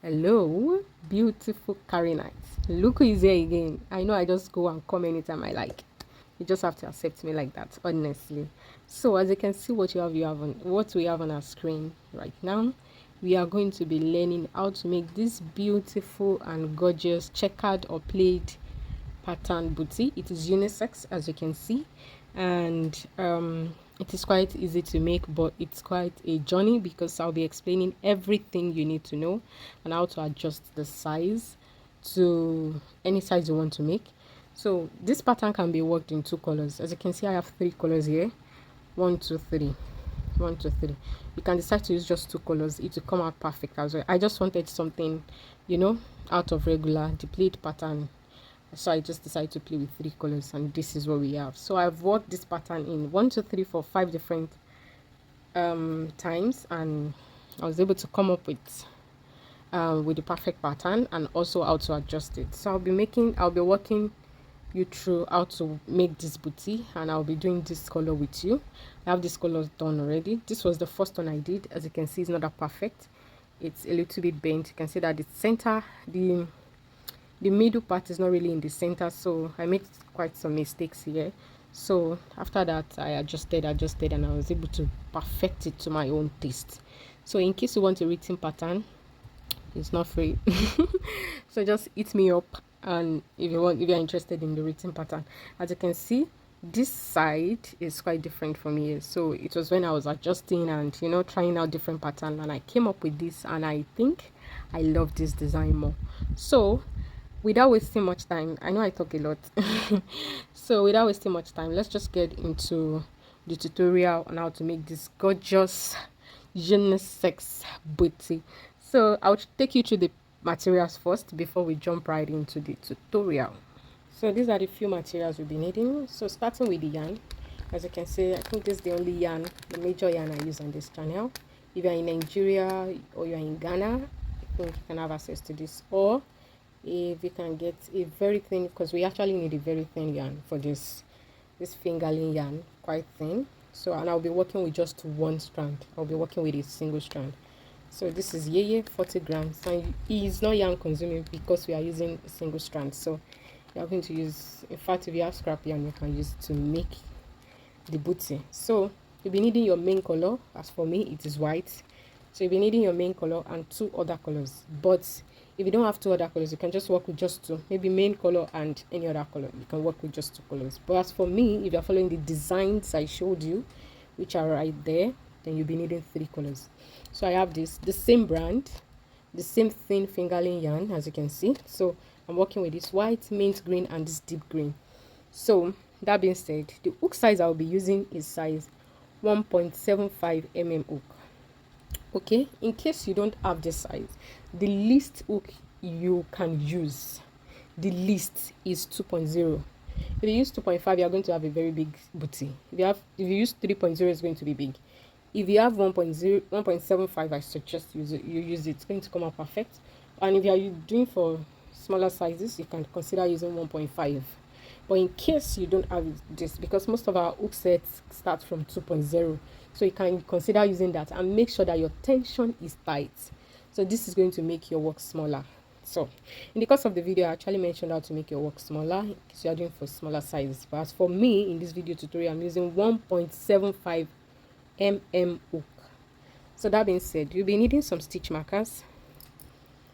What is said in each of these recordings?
Hello, beautiful Carinites. Look who is here again. I know I just go and come anytime I like. You just have to accept me like that, honestly. So as you can see what we have on our screen right now, we are going to be learning how to make this beautiful and gorgeous checkered or plaid pattern booty. It is unisex, as you can see, and it is quite easy to make, but it's quite a journey because I'll be explaining everything you need to know and how to adjust the size to any size you want to make. So this pattern can be worked in two colors. As you can see, I have three colors here. One, two, three. One, two, three. You can decide to use just two colors. It will come out perfect as well. I just wanted something, out of regular, the pleat pattern. So I just decided to play with three colors, and this is what we have. So I've worked this pattern in 1, 2, 3, 4, 5 different times, and I was able to come up with the perfect pattern and also how to adjust it. So I'll be walking you through how to make this booty, and I'll be doing this color with you. I have this color done already. This was the first one I did. As you can see, it's not that perfect. It's a little bit bent. You can see that the middle part is not really in the center, so I made quite some mistakes here. So after that, I adjusted, and I was able to perfect it to my own taste. So in case you want a written pattern, it's not free. So just hit me up, and if you're interested in the written pattern. As you can see, this side is quite different from here. So it was when I was adjusting and trying out different pattern, and I came up with this, and I think I love this design more. So without wasting much time, I know I talk a lot. So without wasting much time, let's just get into the tutorial on how to make this gorgeous unisex booty. So I'll take you through the materials first before we jump right into the tutorial. So these are the few materials we'll be needing. So starting with the yarn, as you can see, I think this is the only yarn, the major yarn I use on this channel. If you're in Nigeria or you're in Ghana, I think you can have access to this, or if you can get a very thin, because we actually need a very thin yarn for this fingerling yarn, quite thin. So, and I'll be working with just one strand. I'll be working with a single strand. So this is 40 grams, and it's not yarn consuming because we are using a single strand. So you're going to use, in fact, if you have scrap yarn, you can use it to make the booty. So you'll be needing your main color. As for me, it is white. So you'll be needing your main color and two other colors. But if you don't have two other colors, you can just work with just two. Maybe main color and any other color. You can work with just two colors. But as for me, if you're following the designs I showed you, which are right there, then you'll be needing three colors. So I have the same brand, the same thin fingerling yarn, as you can see. So I'm working with this white, mint green, and this deep green. So that being said, the hook size I'll be using is size 1.75 mm hook. Okay, in case you don't have this size, the least hook you can use, the least is 2.0. If you use 2.5, you're going to have a very big booty. If you use 3.0, it's going to be big. If you have 1.75, I suggest you use it. It's going to come out perfect. And if you are doing for smaller sizes, you can consider using 1.5. But in case you don't have this, because most of our hook sets start from 2.0, so you can consider using that, and make sure that your tension is tight. So this is going to make your work smaller. So in the course of the video, I actually mentioned how to make your work smaller because you are doing for smaller sizes. But as for me, in this video tutorial, I'm using 1.75 mm hook. So that being said, you'll be needing some stitch markers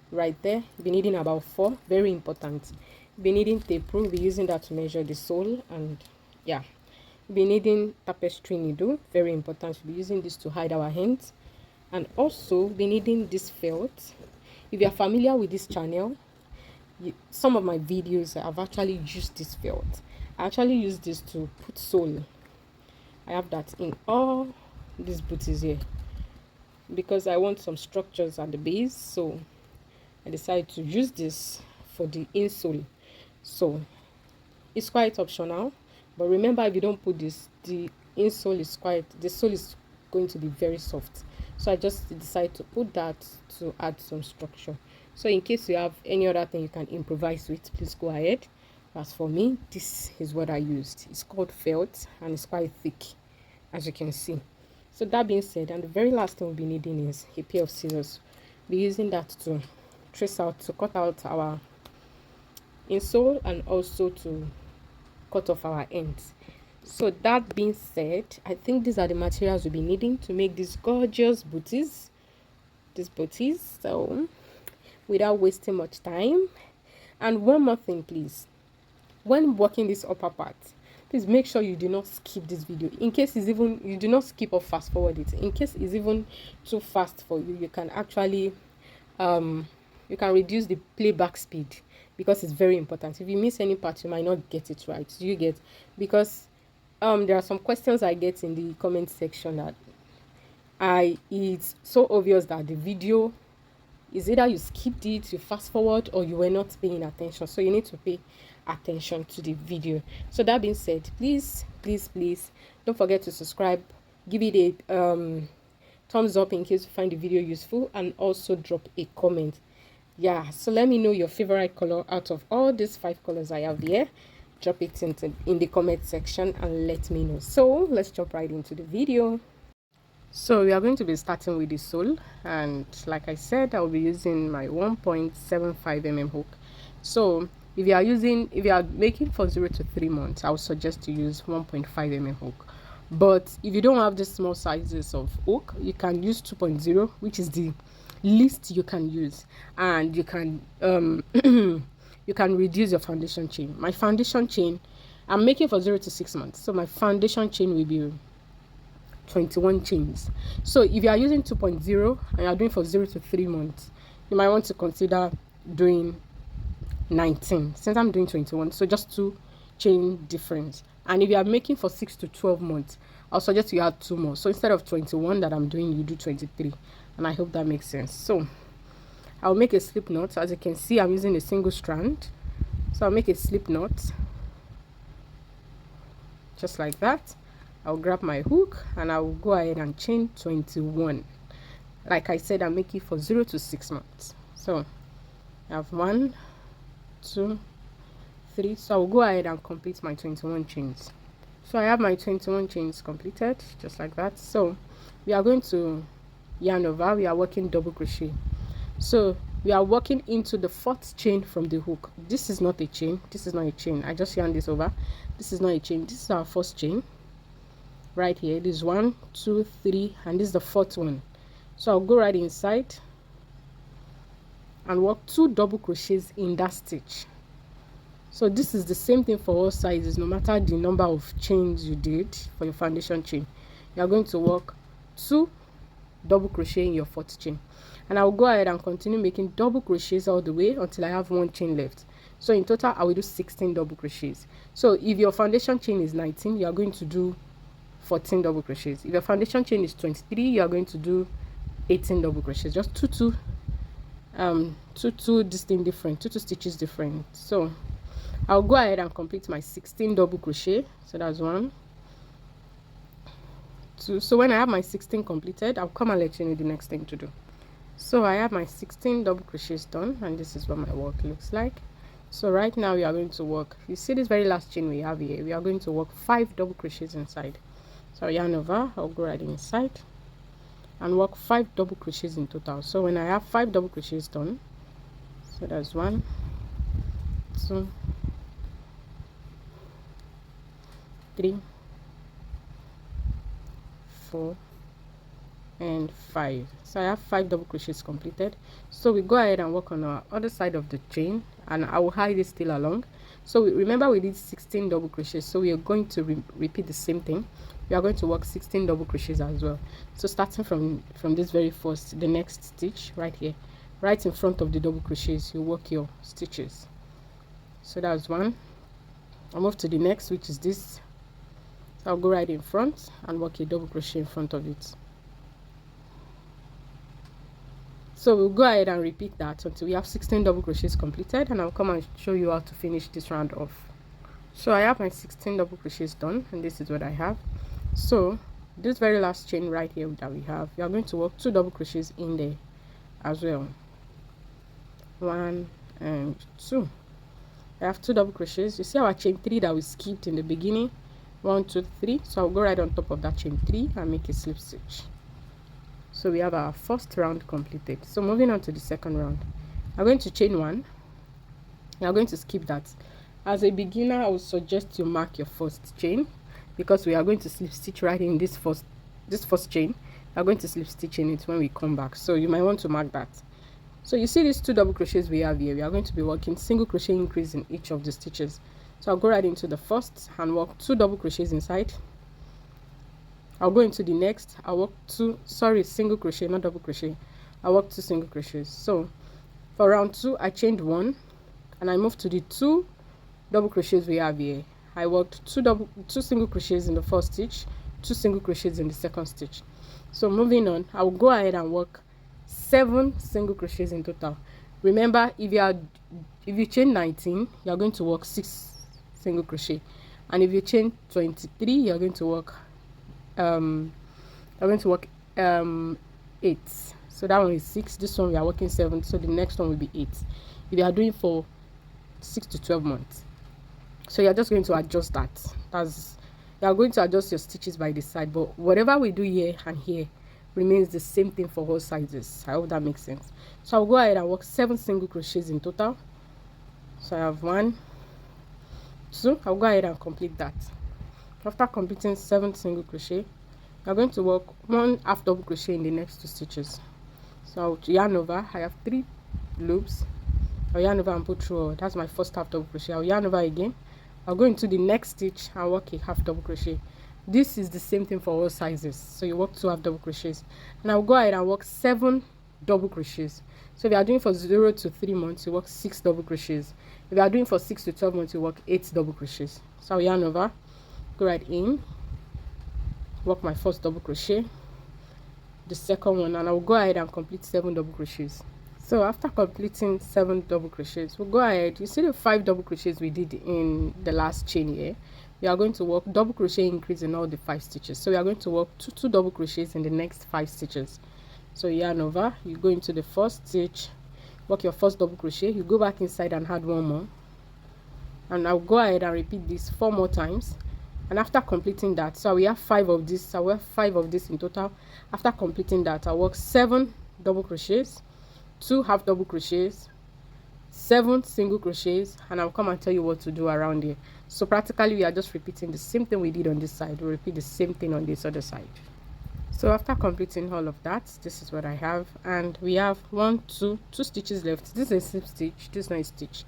right there. You'll be needing about 4, very important. You'll be needing tape rule. We'll be using that to measure the sole, and yeah, you'll be needing tapestry needle, very important. We'll be using this to hide our hands, and also we'll be needing this felt. If you are familiar with this channel, some of my videos I've actually used this felt. I actually use this to put sole. I have that in all these booties here because I want some structures at the base, so I decided to use this for the insole. So it's quite optional, but remember, if you don't put this, the sole is going to be very soft. So I just decided to put that to add some structure. So in case you have any other thing you can improvise with, please go ahead. As for me, this is what I used. It's called felt, and it's quite thick, as you can see. So that being said, and the very last thing we'll be needing is a pair of scissors. We'll be using that to trace out to cut out our insole and also to cut off our ends. So that being said, I think these are the materials we'll be needing to make these gorgeous booties. So without wasting much time, and one more thing, please, when working this upper part, please make sure you do not skip this video. In case it's even, you do not skip or fast forward it. In case it's even too fast for you, you can actually you can reduce the playback speed, because it's very important. If you miss any part, you might not get it right. You get, because there are some questions I get in the comment section that it's so obvious that the video is either you skipped it, you fast forward, or you were not paying attention. So you need to pay attention to the video. So that being said, please don't forget to subscribe, give it a thumbs up in case you find the video useful, and also drop a comment. Yeah, so let me know your favorite color out of all these 5 colors I have here. Drop it in the comment section and let me know. So let's jump right into the video. So we are going to be starting with the sole, and like I said, I'll be using my 1.75 mm hook. So if you are making for 0 to 3 months, I would suggest to use 1.5 mm hook. But if you don't have the small sizes of hook, you can use 2.0, which is the least you can use, and you can you can reduce your foundation chain. My foundation chain, I'm making for 0 to 6 months, so my foundation chain will be 21 chains. So if you are using 2.0 and you are doing for 0 to 3 months, you might want to consider doing 19, since I'm doing 21, so just 2 chain difference. And if you are making for 6 to 12 months, I'll suggest you add 2 more. So instead of 21 that I'm doing, you do 23. And I hope that makes sense. So I'll make a slip knot. As you can see, I'm using a single strand, so I'll make a slip knot just like that. I'll grab my hook and I'll go ahead and chain 21. Like I said, I'm making for 0 to 6 months. So I have 1, 2, 3. So I'll go ahead and complete my 21 chains. So I have my 21 chains completed just like that. So we are going to yarn over. We are working double crochet. So we are working into the 4th chain from the hook. This is not a chain. This is not a chain. I just yarn this over. This is not a chain. This is our 1st chain right here. This is 1, 2, 3, and this is the 4th one. So I'll go right inside and work 2 double crochets in that stitch. So this is the same thing for all sizes, no matter the number of chains you did for your foundation chain. You are going to work 2 double crochet in your 4th chain, and I'll go ahead and continue making double crochets all the way until I have 1 chain left. So in total I will do 16 double crochets. So if your foundation chain is 19, you are going to do 14 double crochets. If your foundation chain is 23, you are going to do 18 double crochets. Just two distinct different, two stitches different. So I'll go ahead and complete my 16 double crochet. So that's 1, 2. So when I have my 16 completed, I'll come and let you know the next thing to do. So I have my 16 double crochets done, and this is what my work looks like. So right now we are going to work, you see this very last chain we have here, we are going to work 5 double crochets inside. So yarn over, I'll go right inside and work 5 double crochets in total. So when I have 5 double crochets done, so that's 1, 2, 3, 4, and 5. So I have 5 double crochets completed. So we go ahead and work on our other side of the chain, and I will hide it still along. So remember we did 16 double crochets, so we are going to repeat the same thing. We are going to work 16 double crochets as well. So starting from this very first, the next stitch right here, right in front of the double crochets, you work your stitches. So that's 1. I'll move to the next, which is this. So I'll go right in front and work a double crochet in front of it. So we'll go ahead and repeat that until we have 16 double crochets completed, and I'll come and show you how to finish this round off. So I have my 16 double crochets done, and this is what I have. So this very last chain right here that we have, we are going to work 2 double crochets in there as well. 1 and 2. I have 2 double crochets. You see our chain 3 that we skipped in the beginning, 1, 2, 3. So I'll go right on top of that chain 3 and make a slip stitch. So we have our first round completed. So moving on to the second round, I'm going to chain 1. You're going to skip that. As a beginner, I would suggest you mark your first chain, because we are going to slip stitch right in this first chain. We are going to slip stitch in it when we come back, so you might want to mark that. So you see these 2 double crochets we have here. We are going to be working single crochet increase in each of the stitches. So I'll go right into the first and work 2 double crochets inside. I'll go into the next. I'll work single crochet, not double crochet. I'll work 2 single crochets. So for round 2, I chained 1 and I moved to the 2 double crochets we have here. I worked 2 single crochets in the first stitch, 2 single crochets in the second stitch. So moving on, I will go ahead and work 7 single crochets in total. Remember, if you chain 19, you are going to work 6 single crochet, and if you chain 23, you're going to work 8. So that one is 6. This one we are working 7, so the next one will be 8. If you are doing for 6 to 12 months, so you're just going to adjust that. You are going to adjust your stitches by the side, but whatever we do here and here remains the same thing for all sizes. I hope that makes sense. So I'll go ahead and work 7 single crochets in total. So I have 1, 2. I'll go ahead and complete that. After completing 7 single crochet, I'm going to work 1 half double crochet in the next 2 stitches. So I'll yarn over. I have 3 loops. I'll yarn over and put through. That's my first half double crochet. I'll yarn over again. I'll go into the next stitch and work a half double crochet. This is the same thing for all sizes, so you work 2 half double crochets, and I'll go ahead and work 7 double crochets. So if you are doing for 0 to 3 months, you work 6 double crochets. If you are doing for 6 to 12 months, you work 8 double crochets. So I'll yarn over, go right in, work my first double crochet, the second one, and I'll go ahead and complete 7 double crochets. So after completing 7 double crochets, we'll go ahead. You see the 5 double crochets we did in the last chain here. We are going to work double crochet increase in all the 5 stitches. So we are going to work 2 double crochets in the next 5 stitches. So yarn over, you go into the first stitch, work your first double crochet, you go back inside and add 1 more, and I'll go ahead and repeat this 4 more times. And after completing that, so we have 5 of this. So we have 5 of this in total. After completing that, I'll work 7 double crochets, 2 half double crochets, 7 single crochets, and I'll come and tell you what to do around here. So practically we are just repeating the same thing we did on this side. We'll repeat the same thing on this other side. So after completing all of that, this is what I have, and we have 2 stitches left. This is a slip stitch, this is not a stitch.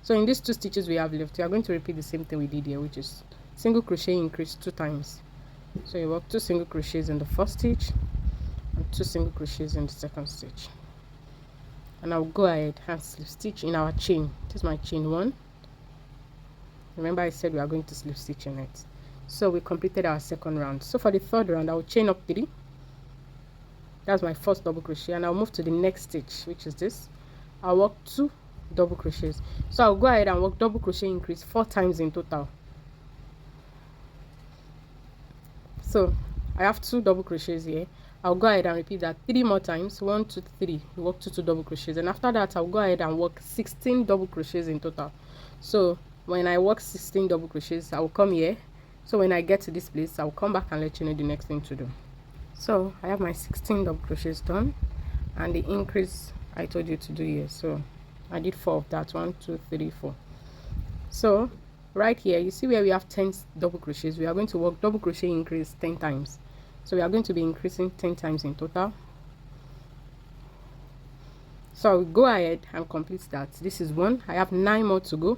So in these 2 stitches we have left, we are going to repeat the same thing we did here, which is single crochet increase 2 times. So you work 2 single crochets in the first stitch and 2 single crochets in the second stitch, and I'll go ahead and slip stitch in our chain. This is my chain 1. Remember I said we are going to slip stitch in it. So we completed our second round. So for the third round, I'll chain up 3. That's my first double crochet, and I'll move to the next stitch, which is this. I'll work 2 double crochets. So I'll go ahead and work double crochet increase 4 times in total. So I have 2 double crochets here. I'll go ahead and repeat that 3 more times. 1 2 3. You work 2 double crochets, and after that I'll go ahead and work 16 double crochets in total. So when I work 16 double crochets, I will come here. So when I get to this place, I'll come back and let you know the next thing to do. So I have my 16 double crochets done, and the increase I told you to do here. So I did 4 of that. 1 2 3 4. So right here, you see where we have 10 double crochets, we are going to work double crochet increase 10 times. So we are going to be increasing 10 times in total. So I'll go ahead and complete that. This is 1. I have 9 more to go,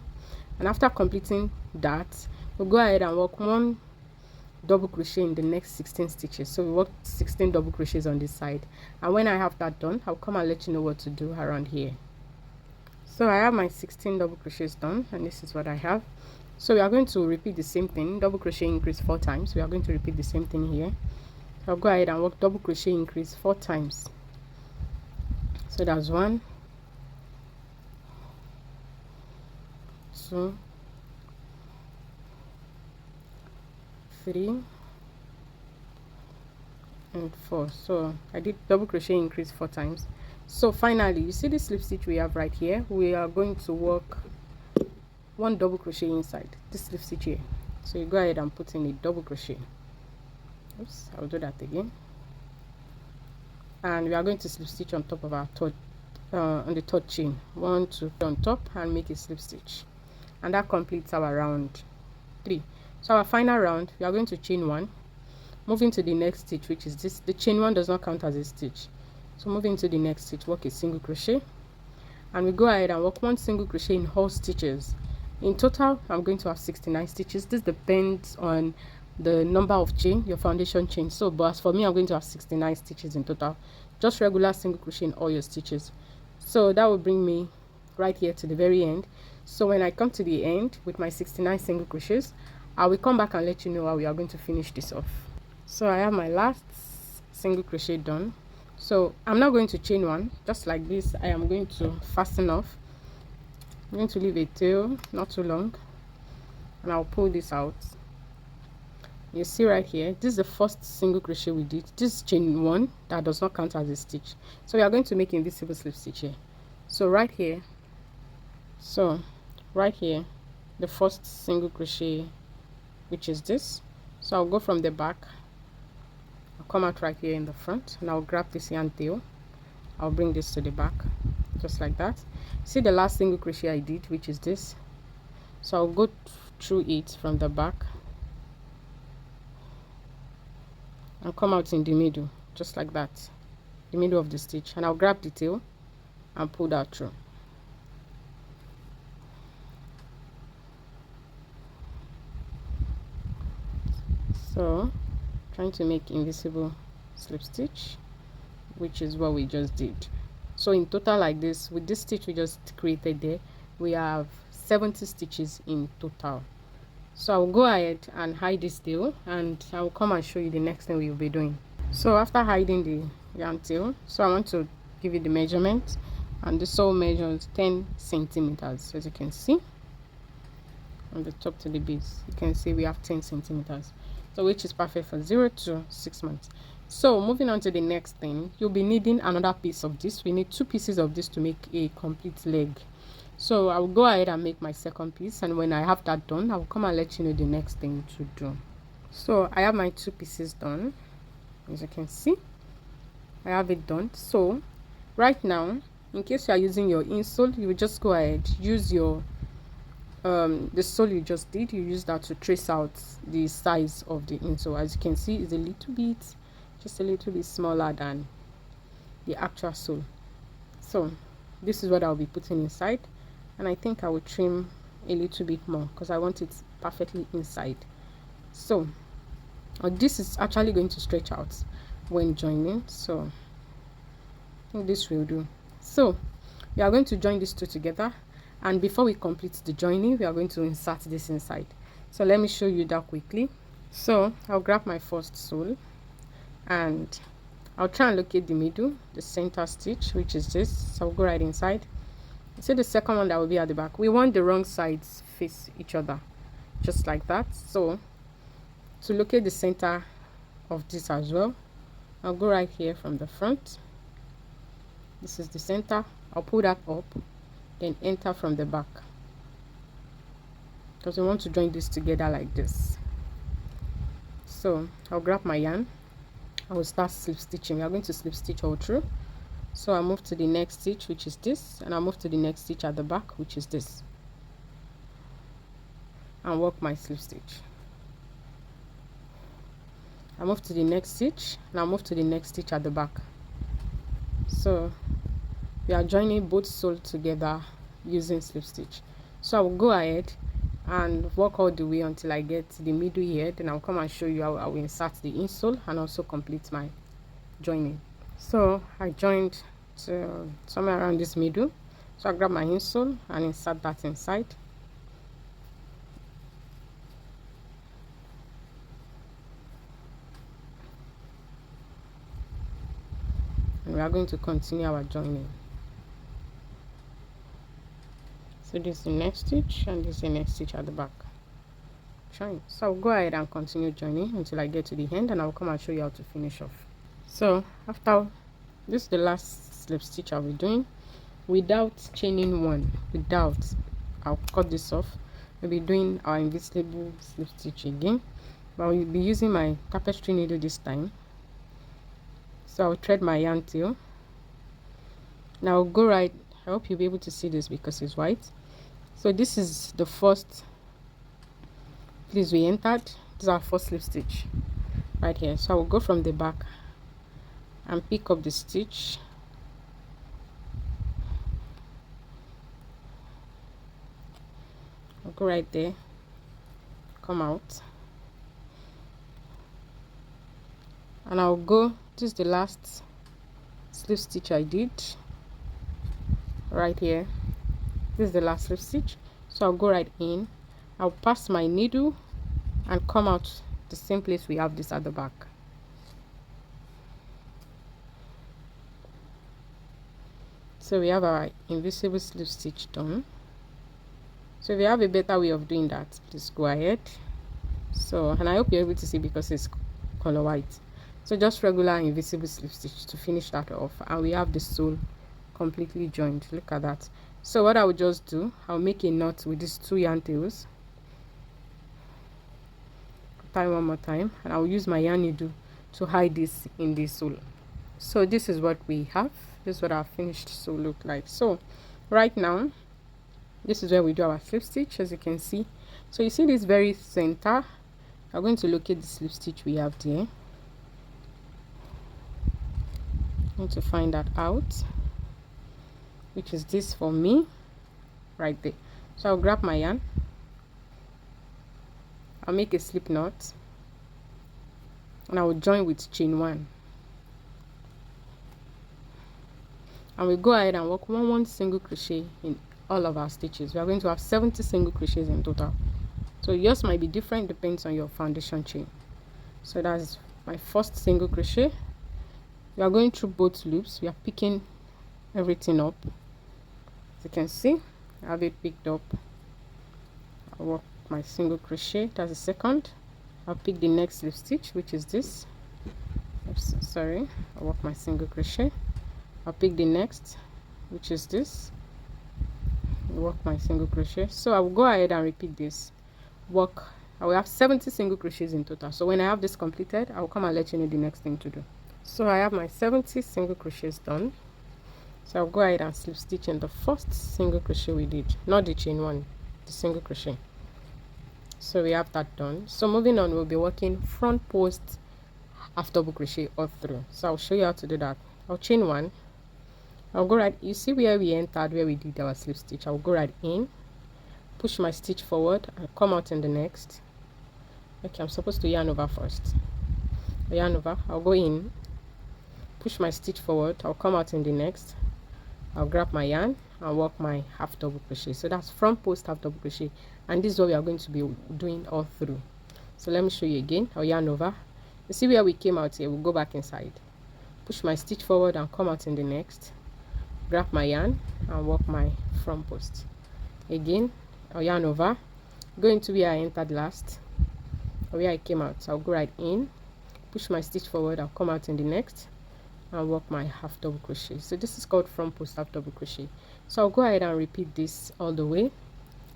and after completing that, we'll go ahead and work 1 double crochet in the next 16 stitches. So we work 16 double crochets on this side, and when I have that done, I'll come and let you know what to do around here. So I have my 16 double crochets done, and this is what I have. So we are going to repeat the same thing, double crochet increase 4 times. We are going to repeat the same thing here. So I'll go ahead and work double crochet increase 4 times. So that's 1 2 3 and 4. So I did double crochet increase 4 times. So finally, you see this slip stitch we have right here. We are going to work 1 double crochet inside this slip stitch here. So you go ahead and put in a double crochet. Oops, I'll do that again. And we are going to slip stitch on top of our third on the third chain, 1 2 on top, and make a slip stitch, and that completes our round 3. So our final round, we are going to chain 1, moving to the next stitch, which is this. The chain 1 does not count as a stitch, so moving to the next stitch, work a single crochet, and we go ahead and work 1 single crochet in all stitches. In total, I'm going to have 69 stitches. This depends on the number of chain, your foundation chain. So but as for me, I'm going to have 69 stitches in total, just regular single crochet in all your stitches. So that will bring me right here to the very end. So when I come to the end with my 69 single crochets, I will come back and let you know how we are going to finish this off. So I have my last single crochet done. So I'm not going to chain 1, just like this. I am going to fasten off. I'm going to leave a tail, not too long, and I'll pull this out. You see right here, this is the first single crochet we did. This is chain 1 that does not count as a stitch, so we are going to make invisible slip stitch here. So right here, the first single crochet, which is this. So I'll go from the back, I'll come out right here in the front, and I'll grab this yarn tail. I'll bring this to the back, just like that. See the last single crochet I did, which is this. So I'll go through it from the back and come out in the middle, just like that, the middle of the stitch, and I'll grab the tail and pull that through. So trying to make invisible slip stitch, which is what we just did. So in total, like this, with this stitch we just created there, we have 70 stitches in total. So I'll go ahead and hide this tail, and I'll come and show you the next thing we will be doing. So after hiding the yarn tail, so I want to give you the measurement, and this all measures 10 centimeters. As you can see, from the top to the base, you can see we have 10 centimeters, so which is perfect for 0 to 6 months. So moving on to the next thing, you'll be needing another piece of this. We need 2 pieces of this to make a complete leg. So I'll go ahead and make my second piece, and when I have that done, I'll come and let you know the next thing to do. So I have my 2 pieces done. As you can see, I have it done. So right now, in case you are using your insole, you will just go ahead, use your the sole you just did, you use that to trace out the size of the insole. As you can see, it's just a little bit smaller than the actual sole. So this is what I'll be putting inside, and I think I will trim a little bit more because I want it perfectly inside. So this is actually going to stretch out when joining, so I think this will do. So we are going to join these two together, and before we complete the joining, we are going to insert this inside. So let me show you that quickly. So I'll grab my first sole, and I'll try and locate the middle, the center stitch, which is this. So I'll go right inside. See the second one that will be at the back. We want the wrong sides face each other, just like that. So to locate the center of this as well, I'll go right here from the front. This is the center. I'll pull that up, then enter from the back, because we want to join this together like this. So I'll grab my yarn. I will start slip stitching. We are going to slip stitch all through. So I move to the next stitch, which is this, and I move to the next stitch at the back, which is this, and work my slip stitch. I move to the next stitch, and I move to the next stitch at the back. So we are joining both soles together using slip stitch. So I will go ahead and work all the way until I get to the middle here. Then I'll come and show you how I will insert the insole and also complete my joining. So I joined to somewhere around this middle. So I grab my insole and insert that inside. And we are going to continue our joining. So this is the next stitch, and this is the next stitch at the back. Join. So I'll go ahead and continue joining until I get to the end, and I'll come and show you how to finish off. So after this is the last slip stitch I'll be doing without chaining one. I'll cut this off. We'll be doing our invisible slip stitch again, but we'll be using my tapestry needle this time. So I'll thread my yarn tail, Now I'll go right. I hope you'll be able to see this because it's white. So this is the first place we entered. This is our first slip stitch right here. So I will go from the back and pick up the stitch. I'll go right there, come out, and I'll go. This is the last slip stitch I did right here. This is the last slip stitch, so I'll go right in. I'll pass my needle and come out the same place we have this at the back. So we have our invisible slip stitch done. So if you have a better way of doing that, please go ahead. So, and I hope you're able to see because it's color white. So just regular invisible slip stitch to finish that off, and we have the sole completely joined. Look at that. So what I will just do, I'll make a knot with these 2 yarn tails, tie one more time, and I'll use my yarn needle to hide this in the sole. So this is what we have. This is what our finished sole look like. So right now, this is where we do our slip stitch, as you can see. So you see this very center, I'm going to locate the slip stitch we have there. I'm going to find that out, which is this for me right there. So I'll grab my yarn, I'll make a slip knot, and I will join with chain 1, and we go ahead and work one single crochet in all of our stitches. We are going to have 70 single crochets in total. So yours might be different, depends on your foundation chain. So that's my first single crochet. We are going through both loops. We are picking everything up. As you can see, I have it picked up. I'll work my single crochet. That's the second. I'll pick the next slip stitch, which is this. Oops, sorry. I'll work my single crochet. I'll pick the next, which is this. Work my single crochet. So I will go ahead and repeat this work. I will have 70 single crochets in total. So when I have this completed, I will come and let you know the next thing to do. So I have my 70 single crochets done. So I'll go ahead and slip stitch in the first single crochet we did, not the chain 1, the single crochet. So we have that done. So moving on, we'll be working front post half double crochet all through. So I'll show you how to do that. I'll chain 1. I'll go right, you see where we entered, where we did our slip stitch. I'll go right in, push my stitch forward, and come out in the next. Okay, I'm supposed to yarn over first. I'll yarn over, I'll go in, push my stitch forward, I'll come out in the next. I'll grab my yarn and work my half double crochet. So that's front post half double crochet, and this is what we are going to be doing all through. So let me show you again. I'll yarn over. You see where we came out here, we'll go back inside, push my stitch forward and come out in the next. Grab my yarn and work my front post. Again, I'll yarn over, go into where I entered last, or where I came out. So I'll go right in, push my stitch forward, I'll come out in the next, and work my half double crochet. So this is called front post half double crochet. So I'll go ahead and repeat this all the way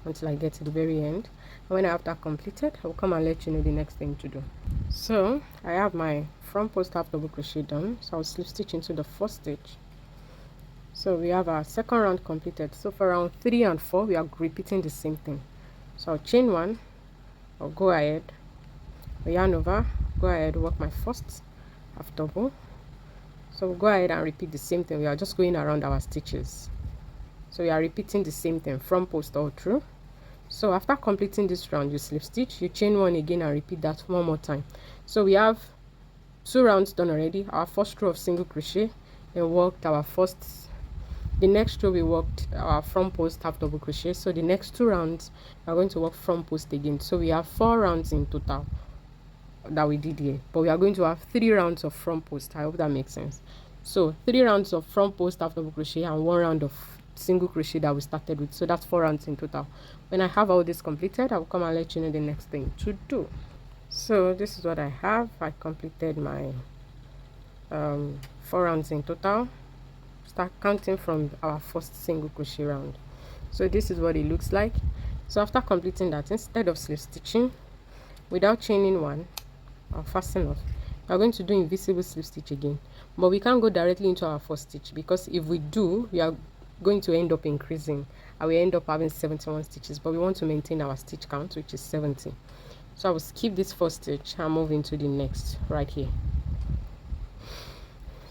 until I get to the very end. And when I have that completed, I'll come and let you know the next thing to do. So I have my front post half double crochet done. So I'll slip stitch into the first stitch. So we have our second round completed. So for round 3 and 4, we are repeating the same thing. So I'll chain 1, I'll go ahead, I'll yarn over, go ahead, work my first half double. So we'll go ahead and repeat the same thing. We are just going around our stitches. So we are repeating the same thing, front post all through. So after completing this round, you slip stitch, you chain 1 again and repeat that one more time. So we have 2 rounds done already. Our first row of single crochet, and worked our first. The next row we worked our front post half double crochet. So the next 2 rounds we are going to work front post again. So we have 4 rounds in total that we did here, but we are going to have 3 rounds of front post. I hope that makes sense. So 3 rounds of front post half double crochet and 1 round of single crochet that we started with. So that's 4 rounds in total. When I have all this completed, I will come and let you know the next thing to do. So this is what I have. I completed my 4 rounds in total. Start counting from our first single crochet round. So this is what it looks like. So after completing that, instead of slip stitching without chaining 1 or fasten off, we are going to do invisible slip stitch again, but we can't go directly into our first stitch, because if we do, we are going to end up increasing and we end up having 71 stitches, but we want to maintain our stitch count, which is 70. So I will skip this first stitch and move into the next right here.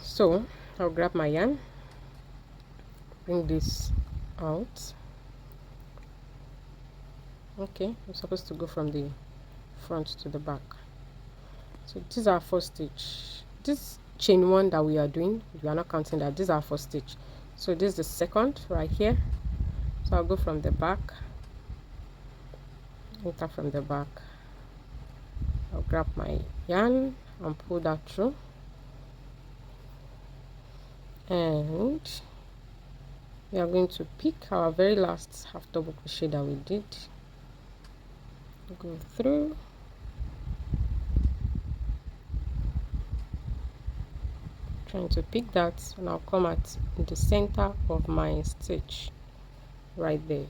So I'll grab my yarn, bring this out. Okay, I'm supposed to go from the front to the back. So this is our first stitch. This chain one that we are doing, we are not counting that, this is our first stitch. So this is the second right here. So I'll go from the back, enter from the back. I'll grab my yarn and pull that through, and we are going to pick our very last half double crochet that we did, go through, trying to pick that, and I'll come at the center of my stitch right there.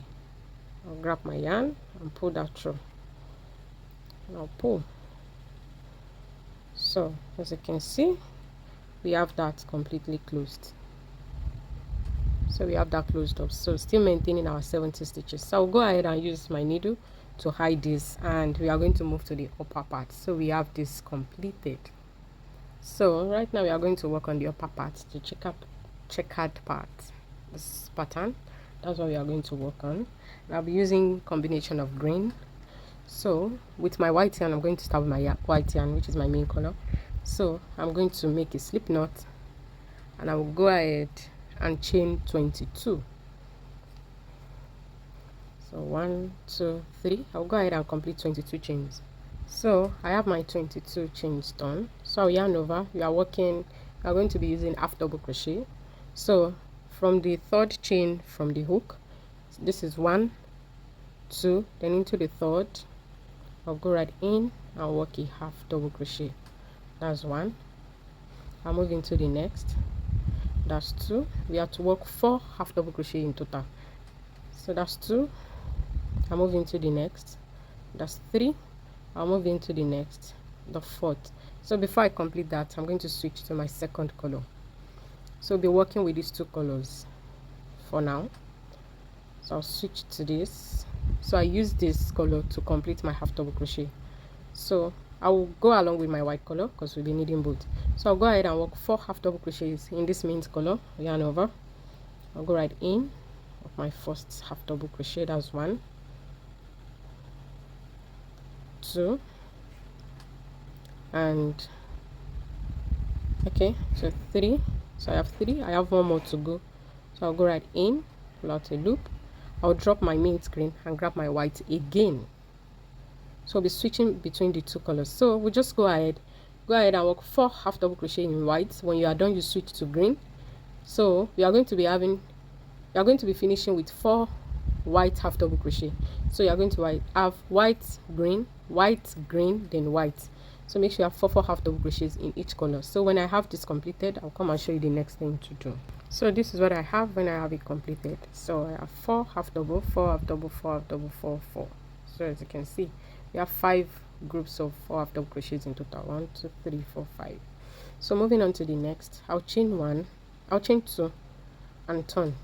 I'll grab my yarn and pull that through, and I'll pull. So as you can see, we have that completely closed. So we have that closed up, so still maintaining our 70 stitches. So I'll go ahead and use my needle to hide this, and we are going to move to the upper part. So we have this completed. So right now we are going to work on the upper part, the checkered part, this pattern. That's what we are going to work on. And I'll be using combination of green. So with my white yarn, I'm going to start with my white yarn, which is my main color. So I'm going to make a slip knot, and I will go ahead and chain 22. So 1 2 3, I'll go ahead and complete 22 chains. So I have my 22 chains done. So I'll yarn over. We are going to be using half double crochet. So from the third chain from the hook, this is 1 2, then into the third, I'll go right in and work a half double crochet. That's 1. I'll move into the next, that's 2. We have to work 4 half double crochet in total. So that's 2. I'll move into the next, that's 3. I'll move into the next, the 4th. So before I complete that, I'm going to switch to my second color. So I'll be working with these two colors for now. So I'll switch to this. So I use this color to complete my half double crochet. So I will go along with my white color because we'll be needing both. So I'll go ahead and work 4 half double crochets in this mint color, yarn over. I'll go right in of my first half double crochet. That's 1 2, and okay, so 3. So I have 3. I have 1 more to go. So I'll go right in, pull out a loop. I'll drop my mint green and grab my white again. So I'll be switching between the two colors. So we'll just go ahead and work 4 half double crochet in white. When you are done, you switch to green. So we are going to be finishing with 4 white half double crochet. So you are going to have white green, then white. So make sure you have 4 half double crochets in each color. So when I have this completed, I'll come and show you the next thing to do. So this is what I have when I have it completed. So I have 4 half double, 4 half double, 4 half double, 4 4. So as you can see, we have 5 groups of 4 half double crochets in total. 1 2 3 4 5. So moving on to the next, I'll chain 1, I'll chain 2 and turn.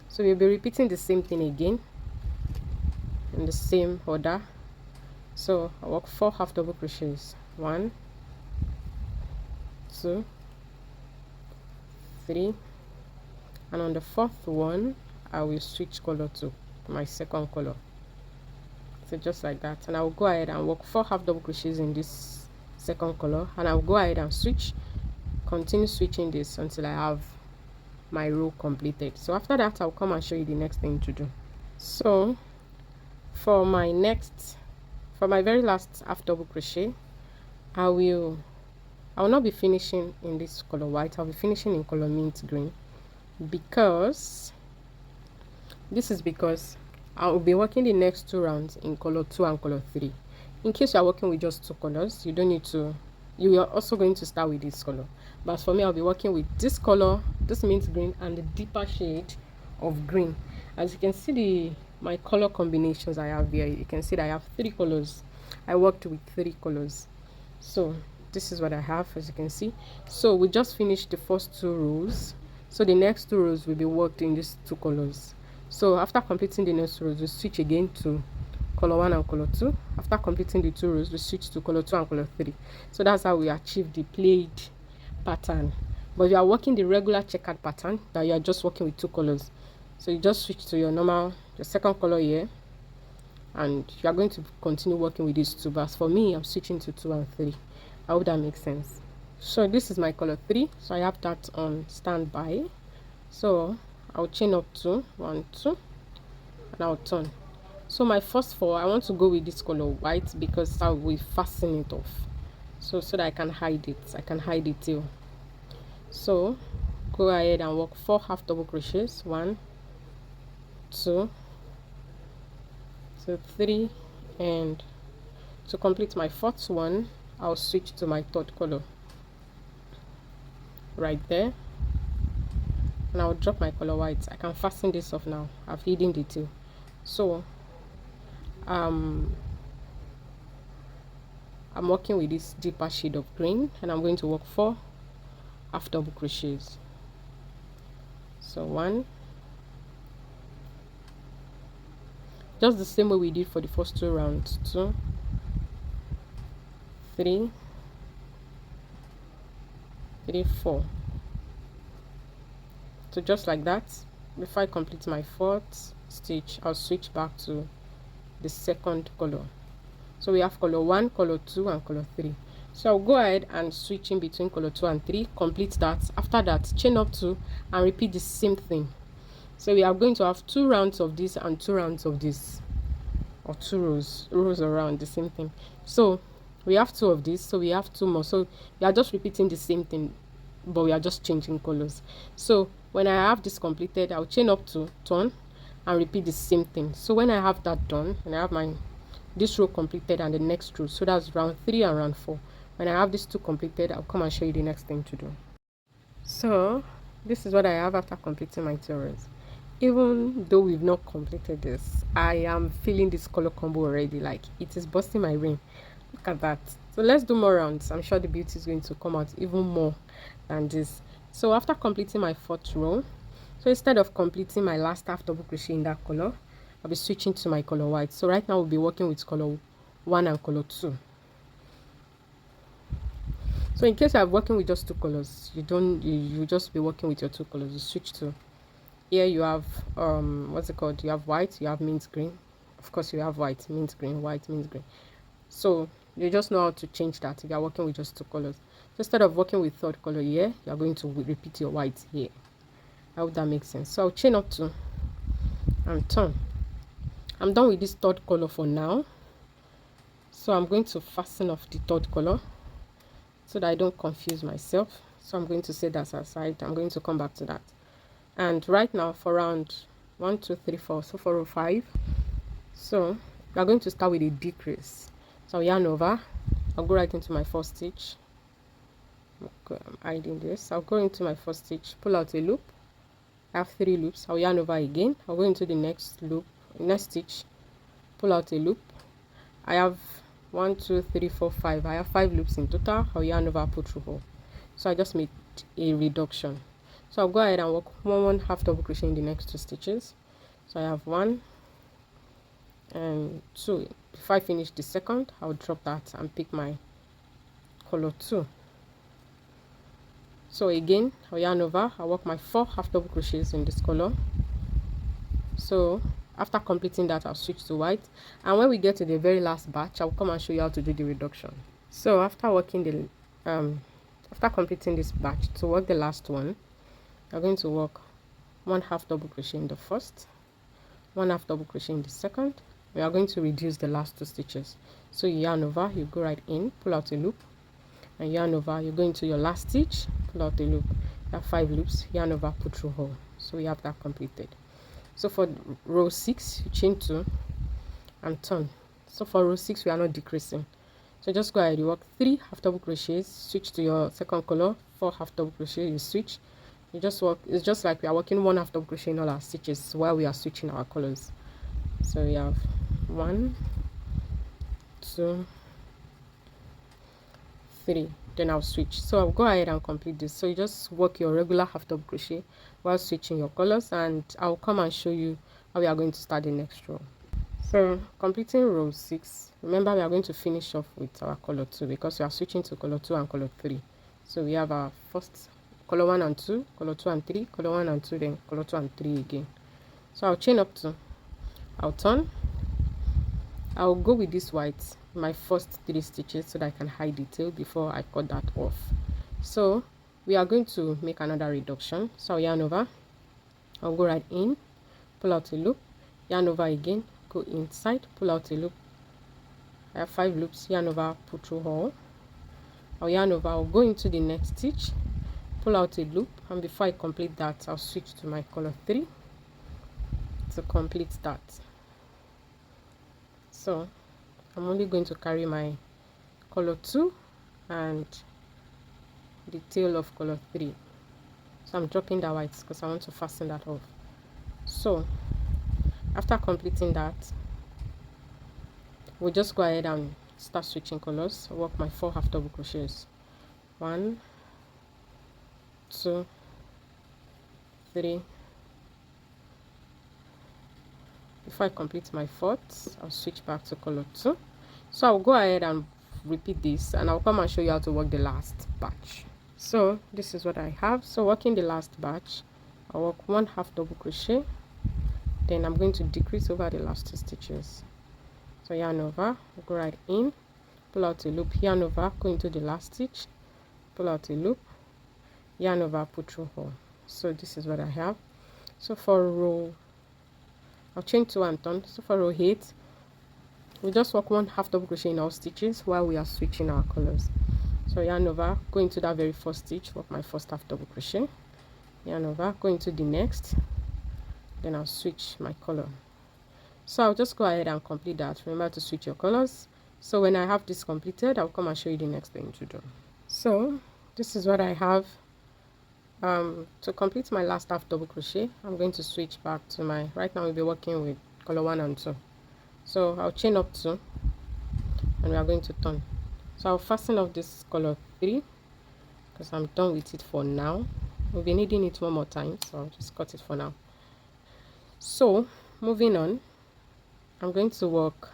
So we'll be repeating the same thing again in the same order. So I'll work 4 half double crochets. 1 2 3, and on the 4th one I will switch color to my second color. So just like that, and I will go ahead and work 4 half double crochets in this second color, and I will go ahead and continue switching this until I have my row completed. So after that, I'll come and show you the next thing to do. So for my very last half double crochet, I will not be finishing in this color white. I'll be finishing in color mint green, because I'll be working the next 2 rounds in color 2 and color 3. In case you are working with just 2 colors, you don't need to. You are also going to start with this color, but for me, I'll be working with this color, this mint green, and the deeper shade of green. As you can see, my color combinations I have here, you can see that I have 3 colors. I worked with 3 colors. So this is what I have, as you can see. So we just finished the first 2 rows, so the next 2 rows will be worked in these 2 colors. So after completing the next rows, we switch again to color 1 and color 2. After completing the 2 rows, we switch to color 2 and color 3. So that's how we achieve the plaid pattern. But if you are working the regular checkered pattern, that you are just working with 2 colors, so you just switch to your second color here, and you are going to continue working with these 2. But as for me, I'm switching to 2 and 3. I hope that makes sense. So this is my color 3, so I have that on standby. So I'll chain up 2, 1, 2, and I'll turn. So my first 4, I want to go with this color white because I will fasten it off, so that I can hide it. I can hide the tail. So go ahead and work 4 half double crochets, 1, 2, 3, and to complete my 4th one, I'll switch to my 3rd color right there, and I'll drop my color white. I can fasten this off now. I've hidden the tail. So I'm working with this deeper shade of green, and I'm going to work 4 half double crochets. So 1, just the same way we did for the first 2 rounds, 2, 3, 4. So just like that. Before I complete my 4th stitch, I'll switch back to the 2nd color. So we have color 1, color 2, and color 3. So I'll go ahead and switch in between color 2 and 3, complete that. After that, chain up 2 and repeat the same thing. So we are going to have 2 rounds of this and 2 rounds of this, or 2 rows around the same thing. So we have 2 of this, so we have 2 more. So we are just repeating the same thing, but we are just changing colors. So when I have this completed, I'll chain up 2, turn, and repeat the same thing. So when I have that done, and I have this row completed and the next row, so that's round 3 and round 4. When I have these 2 completed, I'll come and show you the next thing to do. So this is what I have after completing my 2 rows. Even though we've not completed this, I am feeling this color combo already. Like, it is busting my brain. Look at that. So let's do more rounds. I'm sure the beauty is going to come out even more than this. So after completing my 4th row, so instead of completing my last half double crochet in that color, I'll be switching to my color white. So right now we'll be working with color 1 and color 2. So in case you're working with just 2 colors, you just be working with your 2 colors. You switch to, here you have what's it called, you have white, you have mint green. Of course you have white, mint green, white, mint green. So you just know how to change that if you're working with just 2 colors. So instead of working with 3rd color here, you're going to repeat your white here. I hope that makes sense. So I'll chain up 2 and turn. I'm done with this 3rd color for now, so I'm going to fasten off the 3rd color so that I don't confuse myself. So I'm going to set that aside. I'm going to come back to that. And right now for round 1, 2, 3, 4, so for row 5, so we are going to start with a decrease. So I'll yarn over, I'll go right into my 1st stitch. Okay, I'm hiding this. I'll go into my 1st stitch, pull out a loop. I have 3 loops. I'll yarn over again. I'll go into the next loop, next stitch, pull out a loop. I have 1, 2, 3, 4, 5. I have 5 loops in total. I'll yarn over, pull through hole. So I just made a reduction. So I'll go ahead and work 1 half double crochet in the next 2 stitches. So I have 1 and 2. Before I finish the 2nd, I'll drop that and pick my color 2. So again, I'll yarn over, I'll work my 4 half double crochets in this color. So after completing that, I'll switch to white, and when we get to the very last batch, I'll come and show you how to do the reduction. So after working the after completing this batch, to work the last one, you're going to work 1 half double crochet in the 1st, 1 half double crochet in the 2nd. We are going to reduce the last 2 stitches. So you yarn over, you go right in, pull out a loop, and yarn over, you go into your last stitch, pull out a loop. You have 5 loops, yarn over, put through hole. So we have that completed. So for row 6, you chain 2 and turn. So for row 6, we are not decreasing. So just go ahead, you work 3 half double crochets, switch to your 2nd color, 4 half double crochet, you switch. You just work, it's just like we are working 1 half double crochet in all our stitches while we are switching our colors. So we have 1, 2, 3, then I'll switch. So I'll go ahead and complete this. So you just work your regular half double crochet while switching your colors, and I'll come and show you how we are going to start the next row. So completing row 6, remember we are going to finish off with our color 2 because we are switching to color 2 and color 3. So we have our first color 1 and 2, color 2 and 3, color 1 and 2, then color 2 and 3 again. So I'll chain up 2, I'll turn, I'll go with this white, my first 3 stitches, so that I can hide the tail before I cut that off. So we are going to make another reduction. So I'll yarn over, I'll go right in, pull out a loop, yarn over again, go inside, pull out a loop. I have 5 loops, yarn over, pull through hole. I'll yarn over, I'll go into the next stitch, pull out a loop, and before I complete that, I'll switch to my color 3 to complete that. So I'm only going to carry my color 2 and the tail of color 3. So I'm dropping that white because I want to fasten that off. So after completing that, we'll just go ahead and start switching colors. I'll work my 4 half double crochets. 1, 2, 3. Before I complete my 4th, I'll switch back to color 2. So I'll go ahead and repeat this, and I'll come and show you how to work the last batch. So this is what I have. So working the last batch, I'll work 1 half double crochet, then I'm going to decrease over the last 2 stitches. So yarn over, go right in, pull out a loop, yarn over, go into the last stitch, pull out a loop, yarn over, pull through hole. So this is what I have. So for row, I'll chain 2 and turn. So for row 8, we just work 1 half double crochet in all stitches while we are switching our colors. So yarn over, go into that very first stitch, work my first half double crochet, yarn over, go into the next, then I'll switch my color. So I'll just go ahead and complete that. Remember to switch your colors. So when I have this completed, I'll come and show you the next thing to do. So this is what I have. To complete my last half double crochet, I'm going to switch back to my, right now we'll be working with color 1 and 2. So I'll chain up 2 and we are going to turn. So I'll fasten off this color 3 because I'm done with it for now. We'll be needing it one more time, so I'll just cut it for now. So moving on, I'm going to work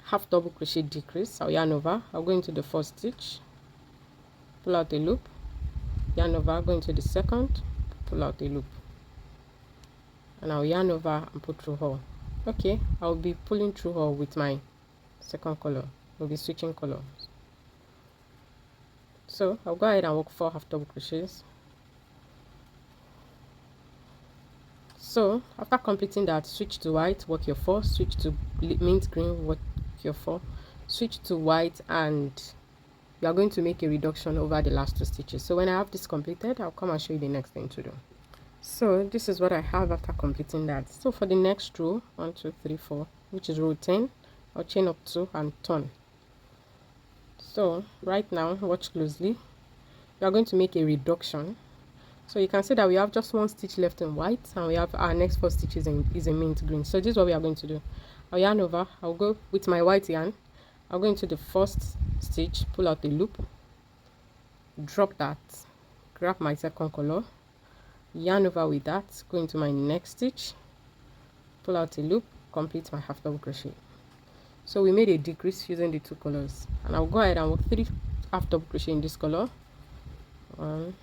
half double crochet decrease. I'll yarn over, I'll go into the first stitch, pull out a loop, yarn over, go into the second, pull out a loop, and I'll yarn over and put through hole. Okay, I'll be pulling through hole with my second color. We'll be switching colors. So I'll go ahead and work 4 half double crochets. So after completing that, switch to white, work your 4, switch to mint green, work your 4, switch to white, and you are going to make a reduction over the last 2 stitches. So when I have this completed, I'll come and show you the next thing to do. So this is what I have after completing that. So for the next row, 1 2 3 4, which is row 10, I'll chain up 2 and turn. So right now, watch closely, we are going to make a reduction. So you can see that we have just 1 stitch left in white, and we have our next 4 stitches is in mint green. So this is what we are going to do. I'll yarn over, I'll go with my white yarn, I'll go into the first stitch, pull out the loop, drop that, grab my second color, yarn over with that, go into my next stitch, pull out a loop, complete my half double crochet. So we made a decrease using the 2 colors, and I'll go ahead and work 3 half double crochet in this color, 1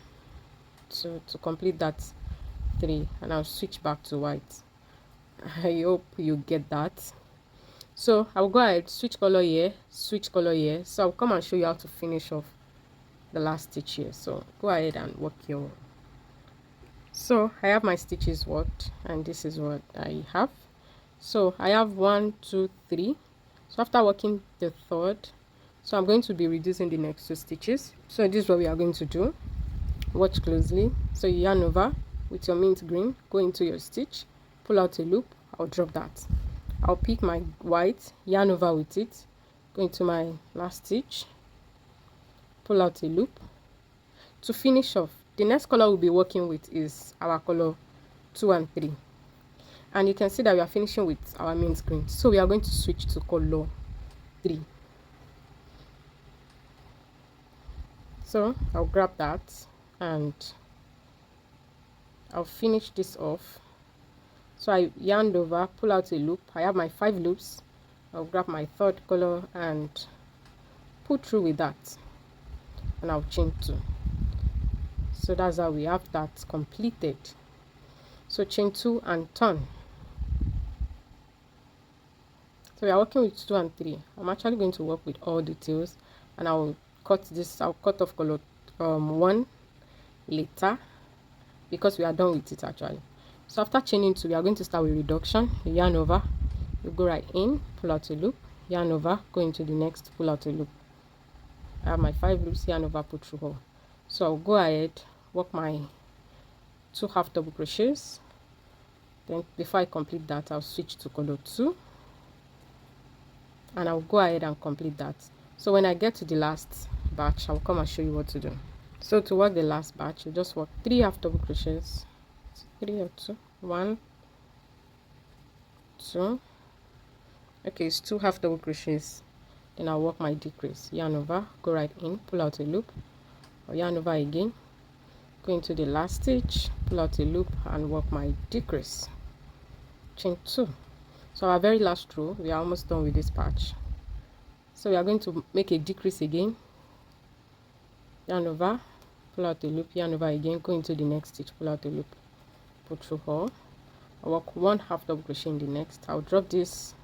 2 to complete that 3, and I'll switch back to white. I hope you get that. So I'll go ahead, switch color here, switch color here. So I'll come and show you how to finish off the last stitch here. So go ahead and work your. So I have my stitches worked, and this is what I have. So I have 1 2 3. So after working the 3rd, so I'm going to be reducing the next 2 stitches. So this is what we are going to do. Watch closely. So you yarn over with your mint green, go into your stitch, pull out a loop, I'll drop that, I'll pick my white, yarn over with it, go into my last stitch, pull out a loop. To finish off, the next color we'll be working with is our color 2 and 3, and you can see that we are finishing with our mint green. So we are going to switch to color 3. So I'll grab that and I'll finish this off. So I yarned over, pull out a loop. I have my 5 loops. I'll grab my third color and pull through with that, and I'll chain 2. So that's how we have that completed. So chain 2 and turn. So we are working with 2 and 3. I'm actually going to work with all details, and I'll cut off color 1 later, because we are done with it actually. So after chaining 2, we are going to start with reduction. You yarn over, you go right in, pull out a loop, yarn over, go into the next, pull out a loop. I have my 5 loops, yarn over, put through hole. So I'll go ahead, work my 2 half double crochets. Then before I complete that, I'll switch to color 2, and I'll go ahead and complete that. So when I get to the last batch, I'll come and show you what to do. So to work the last batch, you just work 3 half double crochets, 3 or 2, 1, 2. Okay, it's 2 half double crochets. Then I'll work my decrease, yarn over, go right in, pull out a loop, or yarn over again, go into the last stitch, pull out a loop, and work my decrease, chain 2. So our very last row, we are almost done with this patch. So we are going to make a decrease again, yarn over, pull out a loop, yarn over again, go into the next stitch, pull out a loop, put through hole. I'll work 1 half double crochet in the next. I'll drop this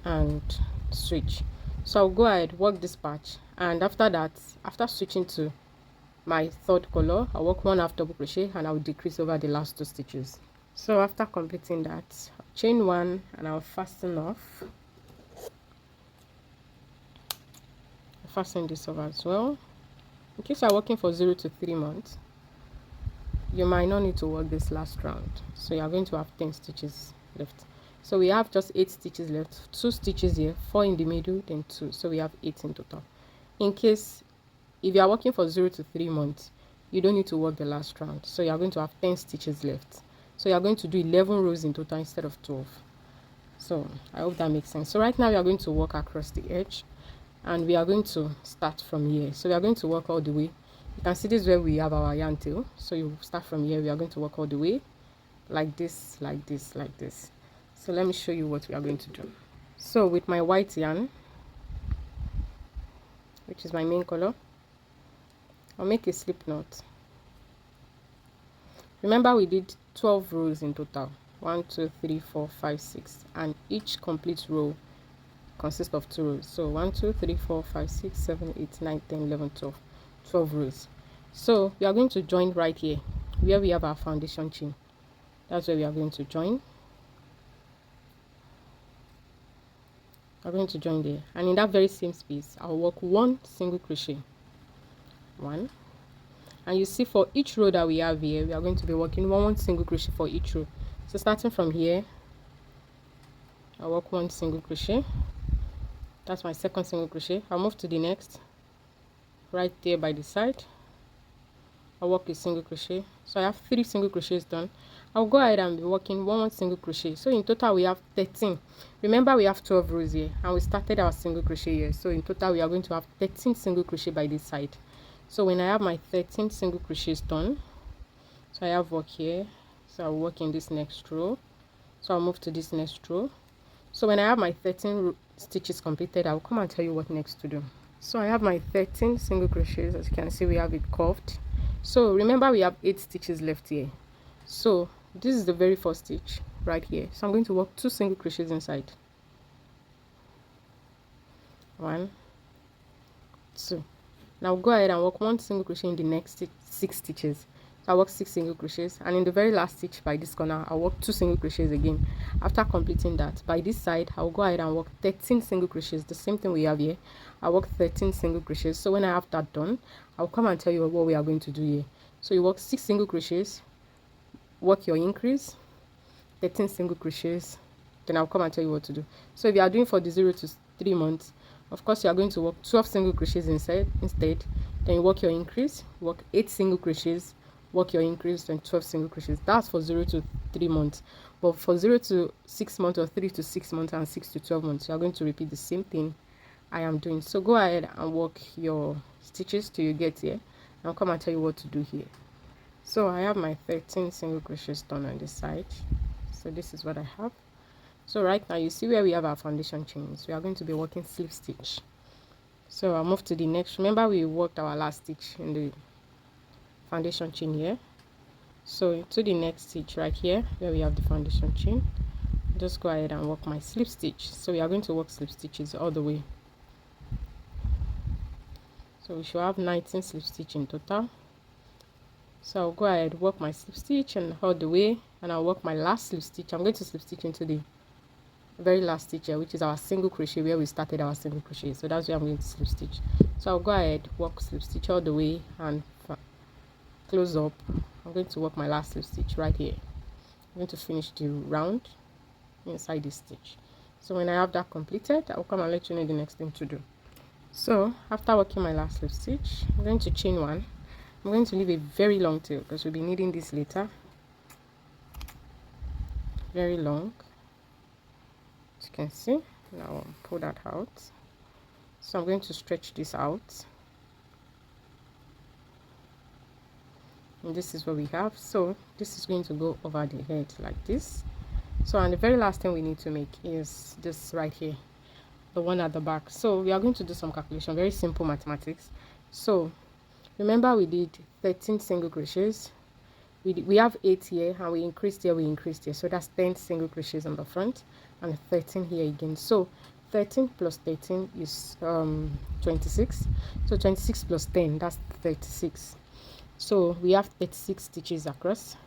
and switch. So I'll go ahead, work this patch, and after that, after switching to my third color, I'll work 1 half double crochet and I'll decrease over the last 2 stitches. So after completing that, I'll chain 1 and I'll fasten off. I'll fasten this over as well. In case you're working for 0 to 3 months, you might not need to work this last round. So you're going to have 10 stitches left. So we have just 8 stitches left, 2 stitches here, 4 in the middle, then 2. So we have 8 in total. In case if you are working for 0 to 3 months, you don't need to work the last round. So you are going to have 10 stitches left. So you are going to do 11 rows in total instead of 12. So I hope that makes sense. So right now we are going to work across the edge, and we are going to start from here. So we are going to work all the way. You can see this is where we have our yarn tail. So you start from here. We are going to work all the way like this, like this, like this. So let me show you what we are going to do. So with my white yarn, which is my main color, I'll make a slip knot. Remember we did 12 rows in total. 1 2 3 4 5 6, and each complete row consists of 2 rows. So 1 2 3 4 5 6 7 8 9 10 11 12 12 rows. So we are going to join right here where we have our foundation chain. That's where we are going to join. We're going to join there, and in that very same space I'll work 1 single crochet, 1, and you see for each row that we have here, we are going to be working 1 single crochet for each row. So starting from here, I'll work 1 single crochet. That's my second single crochet. I'll move to the next, right there by the side. I'll work a single crochet. So I have 3 single crochets done. I'll go ahead and be working 1 single crochet. So in total we have 13. Remember we have 12 rows here, and we started our single crochet here. So in total we are going to have 13 single crochet by this side. So when I have my 13 single crochets done, so I have work here, so I'll work in this next row. So I'll move to this next row. So when I have my 13 stitches completed, I'll come and tell you what next to do. So I have my 13 single crochets. As you can see, we have it curved. So remember we have 8 stitches left here. So this is the very first stitch right here. So I'm going to work 2 single crochets inside. 1, 2. Now go ahead and work 1 single crochet in the next 6 stitches. So I work 6 single crochets, and in the very last stitch by this corner I'll work 2 single crochets again. After completing that, by this side I'll go ahead and work 13 single crochets, the same thing we have here. I work 13 single crochets. So when I have that done, I'll come and tell you what we are going to do here. So you work 6 single crochets, work your increase, 13 single crochets, then I'll come and tell you what to do. So if you are doing for the 0 to 3 months, of course you are going to work 12 single crochets instead. Then you work your increase, work 8 single crochets, work your increase, then 12 single crochets. That's for 0 to 3 months. But for 0 to 6 months, or 3 to 6 months, and 6 to 12 months, you are going to repeat the same thing I am doing. So go ahead and work your stitches till you get here. I'll come and tell you what to do here. So I have my 13 single crochets done on this side. So this is what I have. So right now you see where we have our foundation chains. We are going to be working slip stitch. So I'll move to the next. Remember we worked our last stitch in the foundation chain here. So to the next stitch right here where we have the foundation chain, just go ahead and work my slip stitch. So we are going to work slip stitches all the way. So we should have 19 slip stitch in total. So I'll go ahead, work my slip stitch and all the way, and I'll work my last slip stitch. I'm going to slip stitch into the very last stitch here, which is our single crochet where we started our single crochet. So that's where I'm going to slip stitch. So I'll go ahead, work slip stitch all the way and close up. I'm going to work my last slip stitch right here. I'm going to finish the round inside this stitch. So when I have that completed, I'll come and let you know the next thing to do. So after working my last slip stitch, I'm going to chain one. I'm going to leave a very long tail because we'll be needing this later. Very long, as you can see. Now I'll pull that out. So I'm going to stretch this out, and this is what we have. So this is going to go over the head like this. So and the very last thing we need to make is this right here, the one at the back. So we are going to do some calculation, very simple mathematics. So remember we did 13 single crochets. We have 8 here, and we increased here, so that's 10 single crochets on the front and 13 here again. So 13 plus 13 is 26. So 26 plus 10, that's 36. So we have 36 stitches across.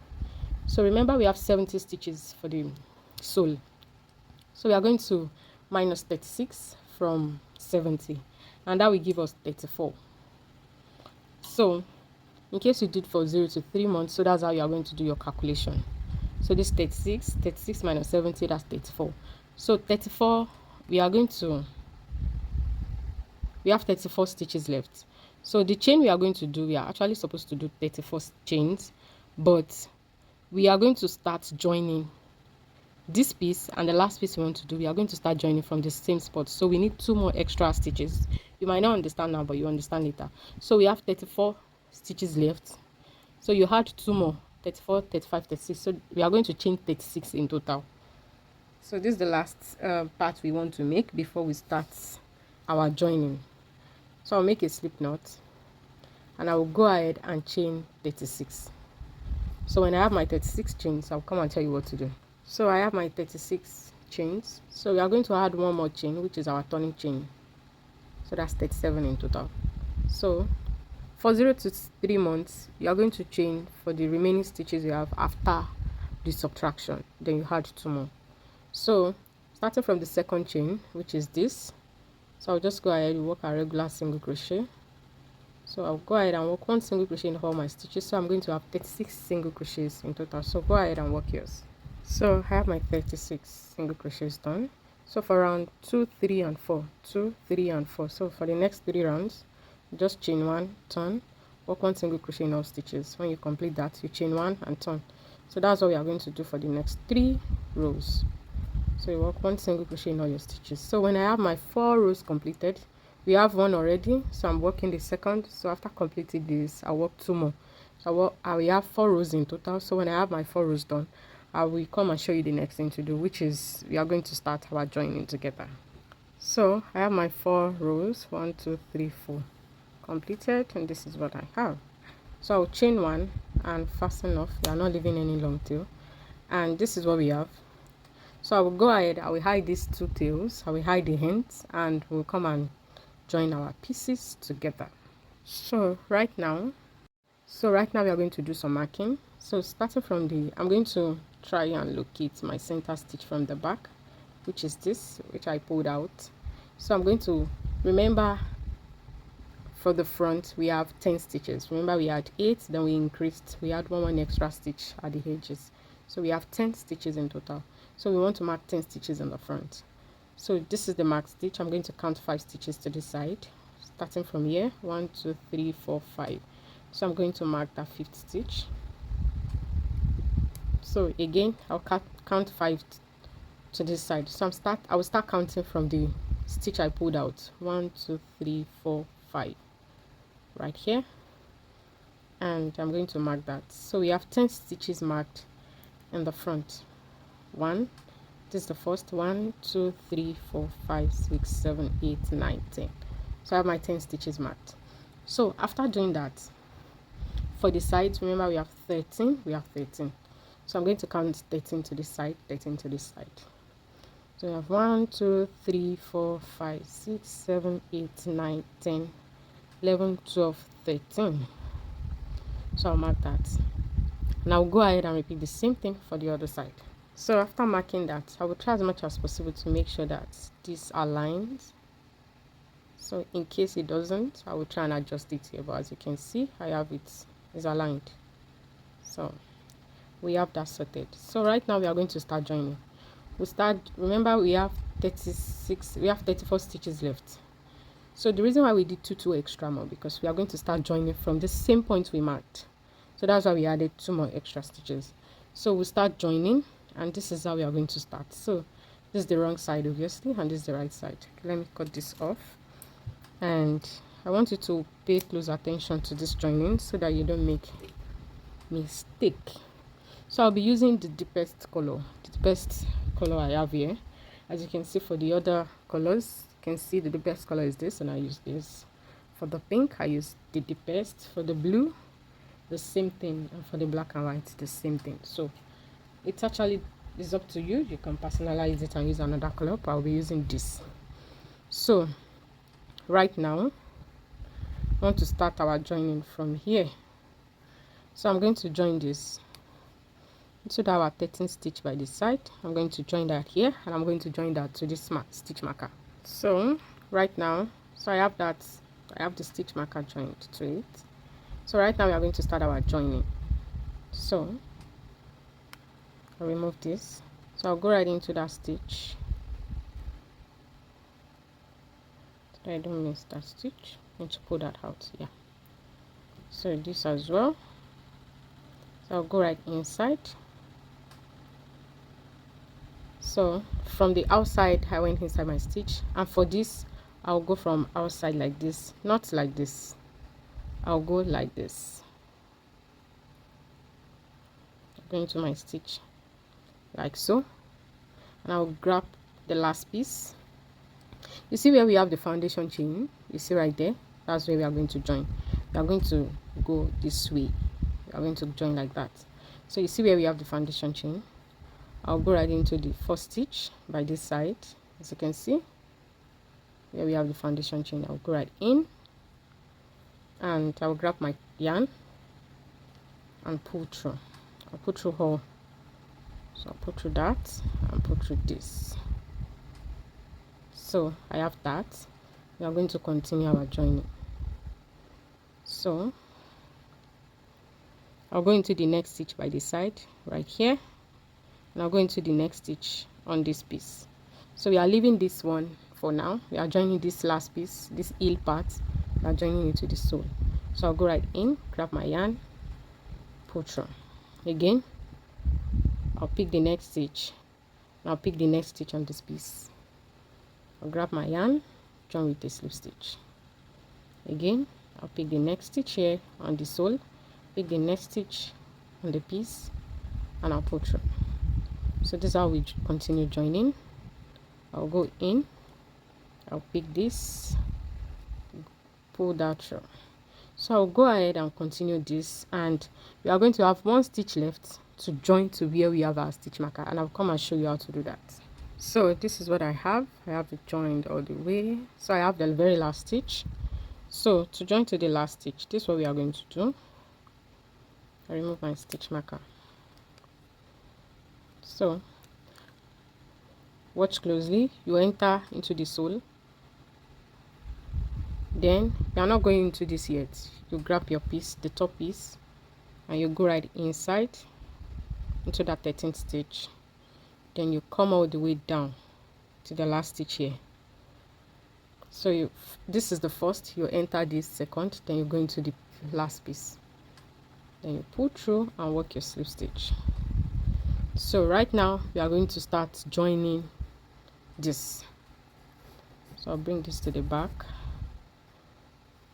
So remember we have 70 stitches for the sole. So we are going to minus 36 from 70, and that will give us 34. So in case you did for 0 to 3 months, so that's how you are going to do your calculation. So this 36 minus 70, that's 34. So 34, we have 34 stitches left. So the chain we are going to do, we are actually supposed to do 34 chains, but we are going to start joining this piece and the last piece we want to do. We are going to start joining from the same spot, so we need 2 more extra stitches. You might not understand now, but you understand later. So we have 34 stitches left, so you had 2 more, 34, 35, 36. So we are going to chain 36 in total. So this is the last part we want to make before we start our joining. So I'll make a slip knot and I will go ahead and chain 36. So when I have my 36 chains, I'll come and tell you what to do. So I have my 36 chains, so we are going to add 1 more chain, which is our turning chain. So that's 37 in total. So for 0 to 3 months, you are going to chain for the remaining stitches you have after the subtraction. Then you add 2 more. So starting from the second chain, which is this, so I'll just go ahead and work a regular single crochet. So I'll go ahead and work 1 single crochet in all my stitches. So I'm going to have 36 single crochets in total. So go ahead and work yours. So I have my 36 single crochets done. So for round 2, 3 and 4, 2, 3 and 4. So for the next 3 rounds, just chain 1, turn, work 1 single crochet in all stitches. When you complete that, you chain 1 and turn. So that's what we are going to do for the next 3 rows. So you work 1 single crochet in all your stitches. So when I have my 4 rows completed, we have 1 already, so I'm working the second. So after completing this, I'll work 2 more. So I will have 4 rows in total. So when I have my 4 rows done, I will come and show you the next thing to do, which is we are going to start our joining together. So I have my 4 rows, 1, 2, 3, 4 completed, and this is what I have. So I'll chain 1 and fasten off. We are not leaving any long tail, and this is what we have. So I will go ahead, I will hide these 2 tails, I will hide the ends, and we'll come and join our pieces together. So right now we are going to do some marking. So starting from I'm going to try and locate my center stitch from the back, which is this, which I pulled out. So I'm going to remember for the front we have 10 stitches. Remember we had 8, then we increased, we had one extra stitch at the edges, so we have 10 stitches in total. So we want to mark 10 stitches in the front. So this is the mark stitch. I'm going to count 5 stitches to this side, starting from here, 1, 2, 3, 4, 5. So I'm going to mark that 5th stitch. So again, I'll count 5 to this side. So I will start counting from the stitch I pulled out. 1 2 3 4 5 right here, and I'm going to mark that. So we have 10 stitches marked in the front. One, this is the first. 1 2 3 4 5 6 7 8 9 10. So I have my 10 stitches marked. So after doing that, for the sides, remember we have 13. So I'm going to count 13 to this side, 13 to this side. So we have 1 2 3 4 5 6 7 8 9 10 11 12 13. So I'll mark that. Now go ahead and repeat the same thing for the other side. So after marking that, I will try as much as possible to make sure that this aligns. So in case it doesn't, I will try and adjust it here, but as you can see, I have it is aligned. So we have that sorted. So right now we are going to start joining. Remember we have 34 stitches left. So the reason why we did two extra more, because we are going to start joining from the same point we marked. So that's why we added 2 more extra stitches. So we'll start joining, and this is how we are going to start. So this is the wrong side obviously, and this is the right side. Okay, let me cut this off, and I want you to pay close attention to this joining so that you don't make mistake. So I'll be using the deepest color I have here. As you can see, for the other colors, you can see the deepest color is this, and I use this. For the pink, I use the deepest. For the blue, the same thing, and for the black and white, the same thing. So it actually is up to you. You can personalize it and use another color, but I'll be using this. So right now I want to start our joining from here. So I'm going to join this into our 13 stitch by this side. I'm going to join that here, and I'm going to join that to this stitch marker. So right now, I have the stitch marker joined to it. So right now we are going to start our joining. So I'll remove this. So I'll go right into that stitch so that I don't miss that stitch. I need to pull that out. Yeah. So this as well. So I'll go right inside. So from the outside I went inside my stitch, and for this I'll go from outside like this, not like this. I'll go like this, go into my stitch like so, and I'll grab the last piece. You see where we have the foundation chain? You see right there? That's where we are going to join. We are going to go this way. We are going to join like that. So you see where we have the foundation chain? I'll go right into the first stitch by this side. As you can see, where we have the foundation chain, I'll go right in, and I'll grab my yarn and pull through. I'll pull through all. So I'll pull through that and pull through this. So I have that. We are going to continue our joining. So I'll go into the next stitch by the side right here, and I'll go into the next stitch on this piece. So we are leaving this one for now. We are joining this last piece, this heel part. We are joining it to the sole. So I'll go right in, grab my yarn, pull through. Again, I'll pick the next stitch. I'll pick the next stitch on this piece. I'll grab my yarn, join with a slip stitch. Again, I'll pick the next stitch here on the sole, pick the next stitch on the piece, and I'll pull through. So this is how we continue joining. I'll go in, I'll pick this, pull that through. So I'll go ahead and continue this, and we are going to have 1 stitch left to join to where we have our stitch marker, and I'll come and show you how to do that. So this is what I have it joined all the way. So I have the very last stitch. So to join to the last stitch, this is what we are going to do. I remove my stitch marker. So watch closely. You enter into the sole, then you are not going into this yet. You grab your piece, the top piece, and you go right inside into that 13th stitch. Then you come all the way down to the last stitch here. So this is the first, you enter this second, then you go into the last piece, then you pull through and work your slip stitch. So right now we are going to start joining this. So So I'll bring this to the back.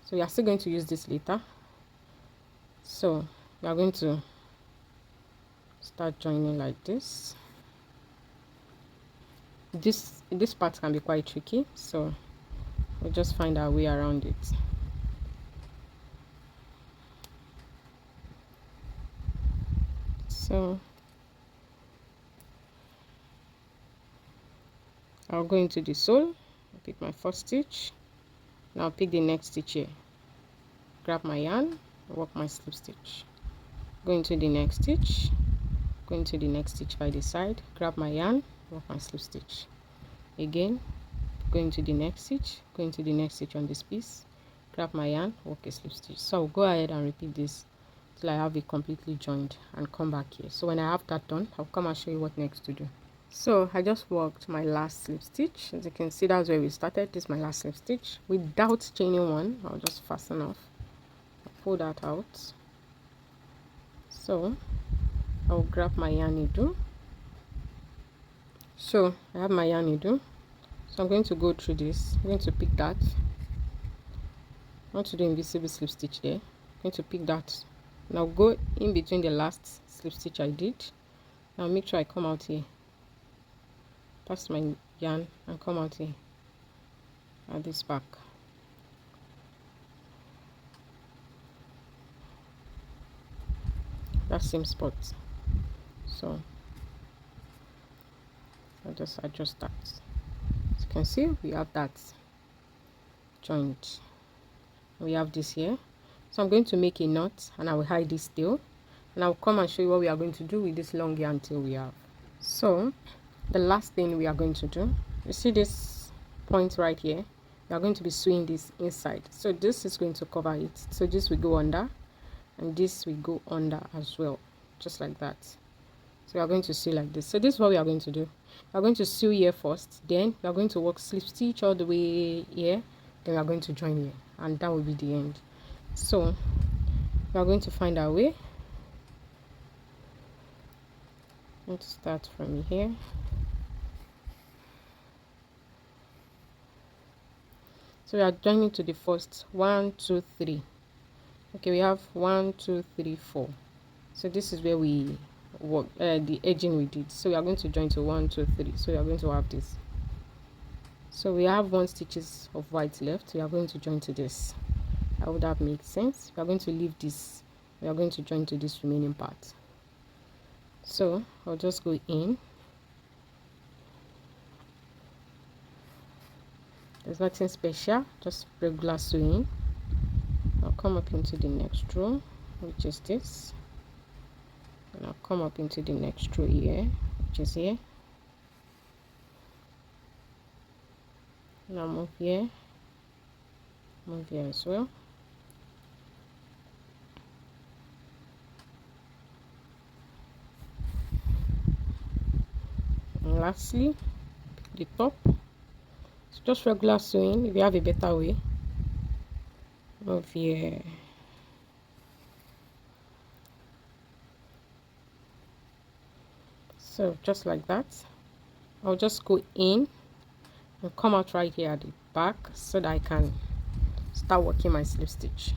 So we are still going to use this later. So we are going to start joining like this. This part can be quite tricky, so we'll just find our way around it. So I'll go into the sole, I'll pick my first stitch, now I'll pick the next stitch here, grab my yarn, work my slip stitch, go into the next stitch, go into the next stitch by the side, grab my yarn, work my slip stitch, again go into the next stitch, go into the next stitch on this piece, grab my yarn, work a slip stitch. So I'll go ahead and repeat this till I have it completely joined and come back here. So when I have that done, I'll come and show you what next to do. So I just worked my last slip stitch. As you can see, that's where we started. This is my last slip stitch without chaining one. I'll just fasten off, I'll pull that out. So I'll grab my yarn needle. So I have my yarn needle, so I'm going to go through this. I'm going to pick that. I want to do invisible slip stitch there. I'm going to pick that. Now go in between the last slip stitch I did. Now make sure I come out here, pass my yarn and come out here at this back. That same spot. So I'll just adjust that. As you can see, we have that joint. We have this here. So I'm going to make a knot and I will hide this tail, and I'll come and show you what we are going to do with this long yarn tail we have. So the last thing we are going to do, you see this point right here, we are going to be sewing this inside. So this is going to cover it. So this will go under and this will go under as well, just like that. So we are going to sew like this. So this is what we are going to do. We are going to sew here first, then we are going to work slip stitch all the way here, then we are going to join here, and that will be the end. So we are going to find our way. Let's start from here. So we are joining to the first 1 2 3. Okay, we have 1 2 3 4. So this is where we work the edging we did. So we are going to join to 1 2 3. So we are going to have this. So we have 1 stitches of white left. We are going to join to this. How would that make sense? We are going to leave this. We are going to join to this remaining part. So I'll just go in. There's nothing special, just regular sewing. I'll come up into the next row, which is this, and I'll come up into the next row here, which is here. Now move here as well. And lastly, the top. So just regular sewing. If you have a better way, move here. So just like that. I'll just go in and come out right here at the back so that I can start working my slip stitch.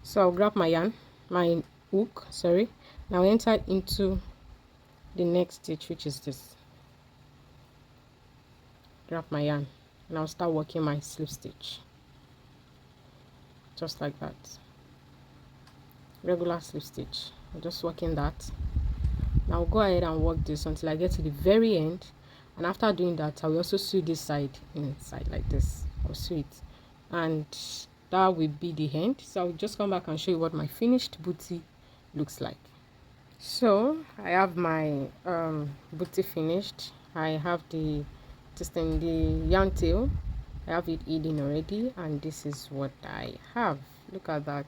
So I'll grab my yarn, my hook, sorry. Now enter into the next stitch, which is this. Grab my yarn and I'll start working my slip stitch, just like that. Regular slip stitch. I'm just working that. Now I'll go ahead and work this until I get to the very end, and after doing that I will also sew this side inside like this. I'll sew it, and that will be the end. So I'll just come back and show you what my finished booty looks like. So I have my booty finished. I have the yarn tail. I have it hidden already, and this is what I have. Look at that.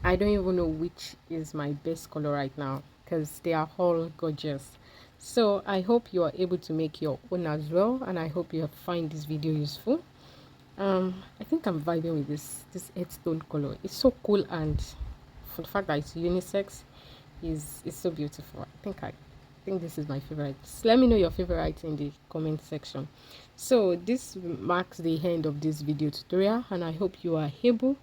I don't even know which is my best color right now because they are all gorgeous. So I hope you are able to make your own as well, and I hope you find this video useful. I think I'm vibing with this earth tone color. It's so cool, and for the fact that it's unisex, is so beautiful. I think this is my favorite. Let me know your favorite in the comment section. So this marks the end of this video tutorial, and I hope you are able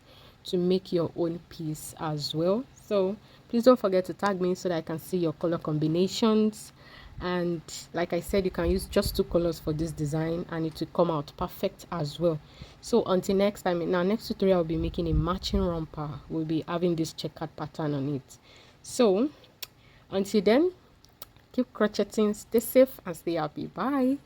to make your own piece as well. So please don't forget to tag me so that I can see your color combinations. And like I said, you can use just 2 colors for this design and it will come out perfect as well. So until next time, in our next tutorial, I'll be making a matching romper. We'll be having this checkered pattern on it. So until then, keep crocheting, stay safe and stay happy. Bye.